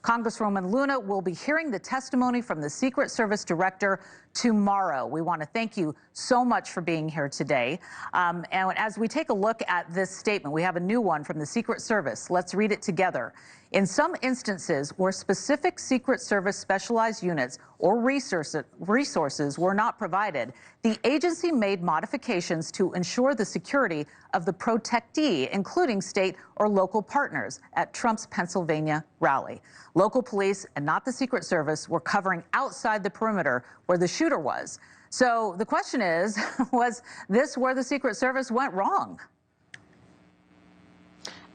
Congresswoman Luna will be hearing the testimony from the Secret Service director tomorrow. We want to thank you so much for being here today. And as we take a look at this statement, we have a new one from the Secret Service. Let's read it together. In some instances where specific Secret Service specialized units or resources were not provided, the agency made modifications to ensure the security of the protectee, including state or local partners, at Trump's Pennsylvania rally. Local police and not the Secret Service were covering outside the perimeter where the shooter was. So the question is, was this where the Secret Service went wrong?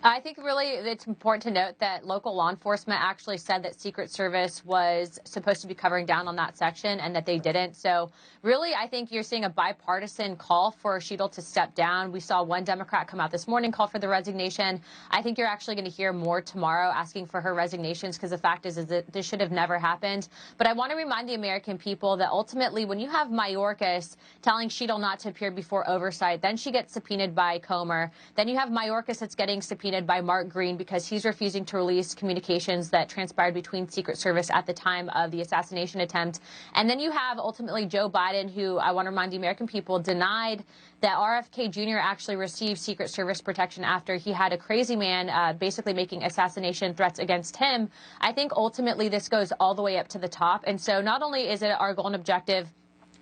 I think really it's important to note that local law enforcement actually said that Secret Service was supposed to be covering down on that section and that they didn't. So really, I think you're seeing a bipartisan call for Sheetal to step down. We saw one Democrat come out this morning, call for the resignation. I think you're actually going to hear more tomorrow asking for her resignations, because the fact is that this should have never happened. But I want to remind the American people that ultimately when you have Mayorkas telling Sheetal not to appear before oversight, then she gets subpoenaed by Comer. Then you have Mayorkas that's getting subpoenaed by Mark Green because he's refusing to release communications that transpired between Secret Service at the time of the assassination attempt. And then you have ultimately Joe Biden, who I want to remind the American people denied that RFK Jr. actually received Secret Service protection after he had a crazy man basically making assassination threats against him. I think ultimately this goes all the way up to the top. And so not only is it our goal and objective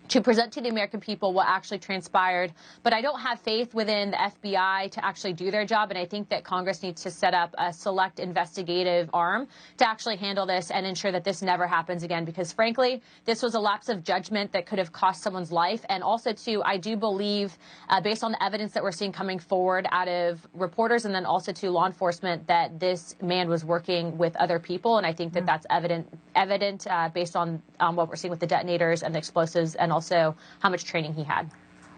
to present to the American people what actually transpired, but I don't have faith within the FBI to actually do their job, and I think that Congress needs to set up a select investigative arm to actually handle this and ensure that this never happens again, because frankly, this was a lapse of judgment that could have cost someone's life. And also, too, I do believe, based on the evidence that we're seeing coming forward out of reporters and then also to law enforcement, that this man was working with other people, and I think that that's evident based on what we're seeing with the detonators and the explosives, and also how much training he had.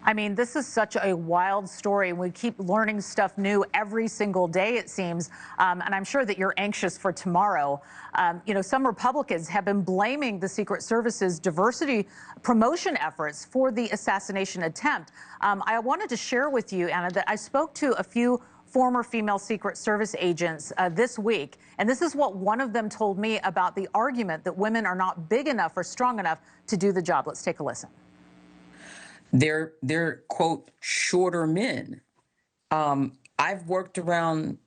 I mean, this is such a wild story. We keep learning stuff new every single day, it seems. And I'm sure that you're anxious for tomorrow. You know, some Republicans have been blaming the Secret Service's diversity promotion efforts for the assassination attempt. I wanted to share with you, Anna, that I spoke to a few former female Secret Service agents this week. And this is what one of them told me about the argument that women are not big enough or strong enough to do the job. Let's take a listen. They're quote, shorter men. I've worked around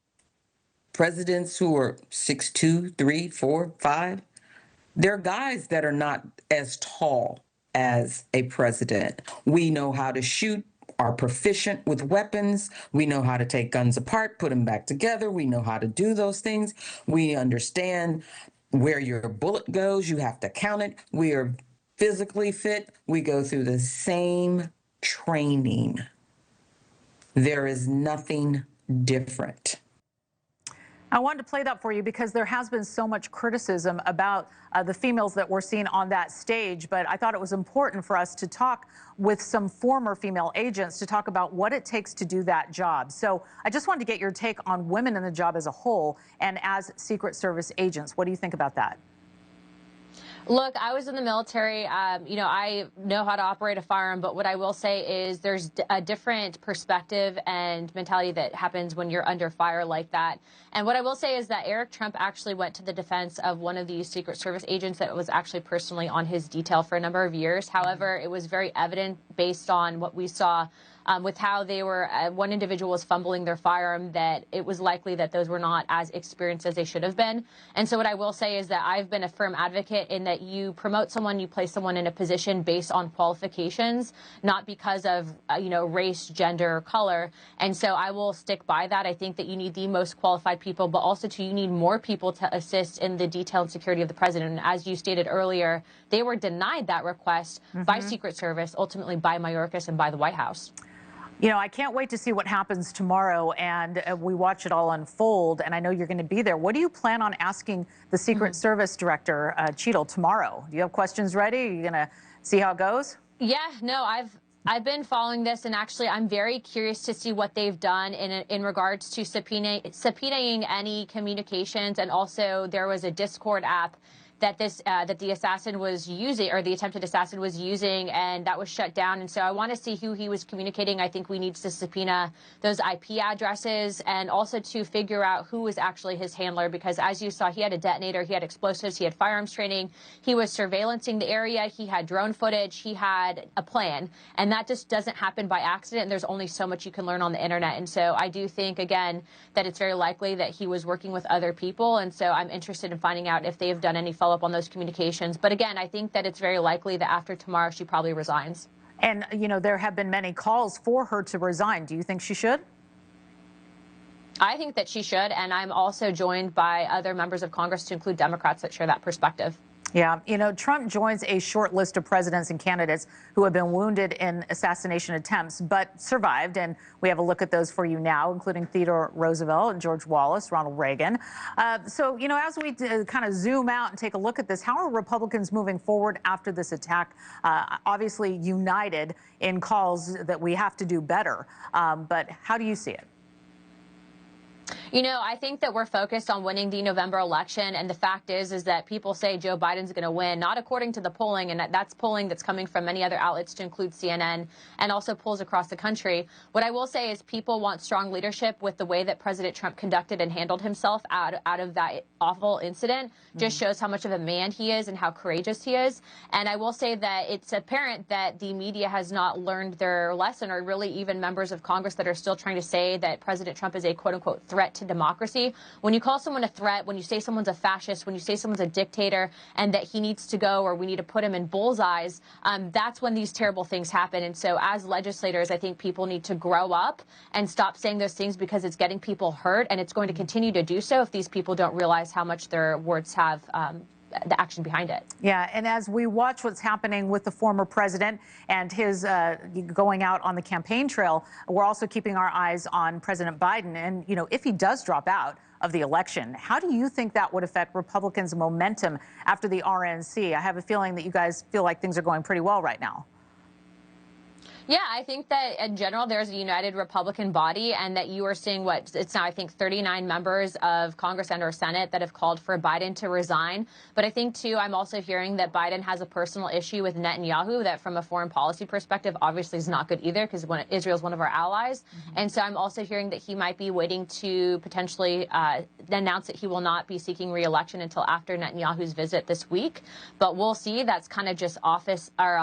presidents who are 6'2", 3, 4, 5. They're guys that are not as tall as a president. We know how to shoot, are proficient with weapons. We know how to take guns apart, put them back together. We know how to do those things. We understand where your bullet goes. You have to count it. We are physically fit. We go through the same training. There is nothing different. I wanted to play that for you because there has been so much criticism about the females that we're seeing on that stage, but I thought it was important for us to talk with some former female agents to talk about what it takes to do that job. So I just wanted to get your take on women in the job as a whole and as Secret Service agents. What do you think about that? Look, I was in the military. You know, I know how to operate a firearm, but what I will say is there's a different perspective and mentality that happens when you're under fire like that. And what I will say is that Eric Trump actually went to the defense of one of these Secret Service agents that was actually personally on his detail for a number of years. However, it was very evident based on what we saw with how they were, one individual was fumbling their firearm, that it was likely that those were not as experienced as they should have been. And so what I will say is that I've been a firm advocate in that you promote someone, you place someone in a position based on qualifications, not because of, you know, race, gender, or color. And so I will stick by that. I think that you need the most qualified people, but also you need more people to assist in the detail and security of the president. And as you stated earlier, they were denied that request by Secret Service, ultimately by Mayorkas and by the White House. You know, I can't wait to see what happens tomorrow, and we watch it all unfold, and I know you're going to be there. What do you plan on asking the Secret Service Director, Cheadle, tomorrow? Do you have questions ready? Are you going to see how it goes? Yeah, no, I've been following this, and actually I'm very curious to see what they've done in regards to subpoenaing any communications. And also there was a Discord app that the assassin was using, or the attempted assassin was using, and that was shut down. And so I want to see who he was communicating. I think we need to subpoena those IP addresses and also to figure out who was actually his handler, because as you saw, he had a detonator, he had explosives, he had firearms training, he was surveillancing the area, he had drone footage, he had a plan, and that just doesn't happen by accident. There's only so much you can learn on the internet. And so I do think, again, that it's very likely that he was working with other people, and so I'm interested in finding out if they've done any follow-up on those communications. But again, I think that it's very likely that after tomorrow she probably resigns. And, you know, there have been many calls for her to resign. Do you think she should? I think that she should, and I'm also joined by other members of Congress, to include Democrats, that share that perspective. Yeah, you know, Trump joins a short list of presidents and candidates who have been wounded in assassination attempts but survived. And we have a look at those for you now, including Theodore Roosevelt and George Wallace, Ronald Reagan. So, you know, as we kind of zoom out and take a look at this, how are Republicans moving forward after this attack? Obviously united in calls that we have to do better. But how do you see it? You know, I think that we're focused on winning the November election, and the fact is that people say Joe Biden's going to win, not according to the polling, and that's polling that's coming from many other outlets, to include CNN, and also polls across the country. What I will say is people want strong leadership with the way that President Trump conducted and handled himself out of that awful incident. Just shows how much of a man he is and how courageous he is. And I will say that it's apparent that the media has not learned their lesson, or really even members of Congress that are still trying to say that President Trump is a quote-unquote threat to democracy. When you call someone a threat, when you say someone's a fascist, when you say someone's a dictator and that he needs to go, or we need to put him in bullseyes, that's when these terrible things happen. And so as legislators, I think people need to grow up and stop saying those things, because it's getting people hurt, and it's going to continue to do so if these people don't realize how much their words have the action behind it. Yeah, and as we watch what's happening with the former president and his going out on the campaign trail, we're also keeping our eyes on President Biden. And, you know, if he does drop out of the election, how do you think that would affect Republicans' momentum after the RNC? I have a feeling that you guys feel like things are going pretty well right now. Yeah, I think that in general there's a united Republican body, and that you are seeing it's now, I think, 39 members of Congress and or Senate that have called for Biden to resign. But I think, too, I'm also hearing that Biden has a personal issue with Netanyahu that from a foreign policy perspective obviously is not good either, because Israel is one of our allies. And so I'm also hearing that he might be waiting to potentially announce that he will not be seeking re-election until after Netanyahu's visit this week. But we'll see. That's kind of just office or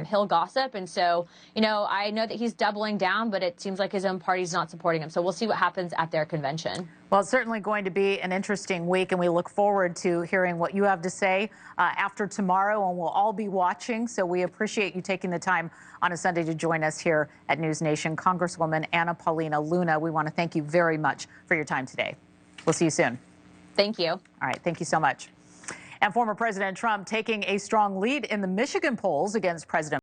Hill gossip. And so, you know, I know that he's doubling down, but it seems like his own party's not supporting him. So we'll see what happens at their convention. Well, it's certainly going to be an interesting week, and we look forward to hearing what you have to say after tomorrow, and we'll all be watching. So we appreciate you taking the time on a Sunday to join us here at NewsNation. Congresswoman Anna Paulina Luna, we want to thank you very much for your time today. We'll see you soon. Thank you. All right. Thank you so much. And former President Trump taking a strong lead in the Michigan polls against President